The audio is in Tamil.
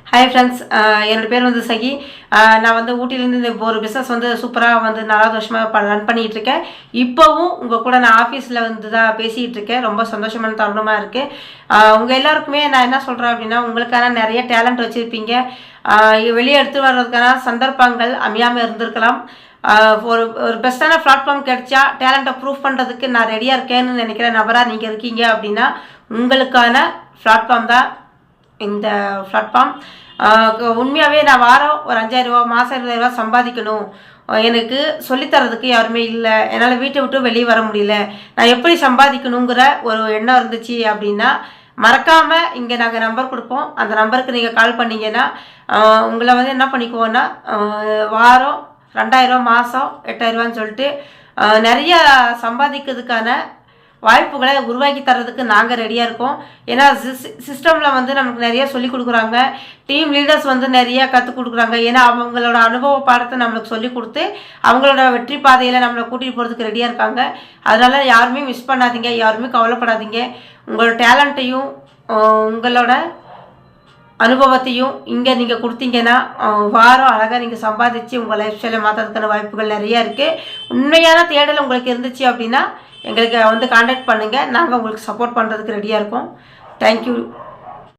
ஹாய் ஃப்ரெண்ட்ஸ், என்னோட பேர் வந்து சகி. நான் வந்து ஊட்டியிலேருந்து இந்த ஒரு பிஸ்னஸ் வந்து சூப்பராக வந்து 4வது வருஷமாக ரன் பண்ணிகிட்ருக்கேன். இப்போவும் உங்கள் கூட நான் ஆஃபீஸில் வந்து தான் பேசிகிட்டு இருக்கேன். ரொம்ப சந்தோஷமான தருணமாக இருக்குது. உங்கள் எல்லாருக்குமே நான் என்ன சொல்கிறேன் அப்படின்னா, உங்களுக்கான நிறைய டேலண்ட் வச்சுருப்பீங்க. வெளியே எடுத்து வர்றதுக்கான சந்தர்ப்பங்கள் அமையாமல் இருந்திருக்கலாம். ஒரு ஒரு பெஸ்ட்டான பிளாட்ஃபார்ம் கிடைச்சா டேலண்ட்டை ப்ரூவ் பண்ணுறதுக்கு நான் ரெடியாக இருக்கேன்னு நினைக்கிற நபராக நீங்கள் இருக்கீங்க அப்படின்னா, உங்களுக்கான பிளாட்ஃபார்ம் தான் இந்த பிளாட்ஃபார்ம். உண்மையாகவே நான் வாரம் ஒரு 5000 ரூபா, மாதம் 20,000 ரூபா சம்பாதிக்கணும், எனக்கு சொல்லித்தரதுக்கு யாருமே இல்லை, என்னால் வீட்டை விட்டு வெளியே வர முடியல, நான் எப்படி சம்பாதிக்கணுங்கிற ஒரு எண்ணம் இருந்துச்சு அப்படின்னா, மறக்காமல் இங்கே நாங்கள் நம்பர் கொடுப்போம். அந்த நம்பருக்கு நீங்கள் கால் பண்ணிங்கன்னா உங்களை வந்து என்ன பண்ணிக்குவோன்னா, வாரம் 2000 ரூபா, மாதம் 8000 ரூபான்னு சொல்லிட்டு நிறைய சம்பாதிக்கிறதுக்கான வாய்ப்புகளை உருவாக்கி தர்றதுக்கு நாங்கள் ரெடியாக இருக்கோம். ஏன்னா சிஸ்டமில் வந்து நமக்கு நிறைய சொல்லிக் கொடுக்குறாங்க. டீம் லீடர்ஸ் வந்து நிறையா கற்றுக் கொடுக்குறாங்க. ஏன்னா அவங்களோட அனுபவ பாடத்தை நம்மளுக்கு சொல்லிக் கொடுத்து அவங்களோட வெற்றி பாதையில் நம்மளை கூட்டிகிட்டு போகிறதுக்கு ரெடியாக இருக்காங்க. அதனால் யாருமே மிஸ் பண்ணாதீங்க, யாருமே கவலைப்படாதீங்க. உங்களோட டேலண்ட்டையும் உங்களோட அனுபவத்தையும் இங்கே நீங்கள் கொடுத்தீங்கன்னா வாரம் அழகாக நீங்கள் சம்பாதிச்சு உங்கள் லைஃப் ஸ்டைலை மாற்றுறதுக்கான வாய்ப்புகள் நிறையா இருக்குது. உண்மையான தேடல் உங்களுக்கு இருந்துச்சு அப்படின்னா எங்களுக்கு வந்து கான்டாக்ட் பண்ணுங்கள். நாங்கள் உங்களுக்கு சப்போர்ட் பண்ணுறதுக்கு ரெடியாக இருக்கோம். தேங்க்யூ.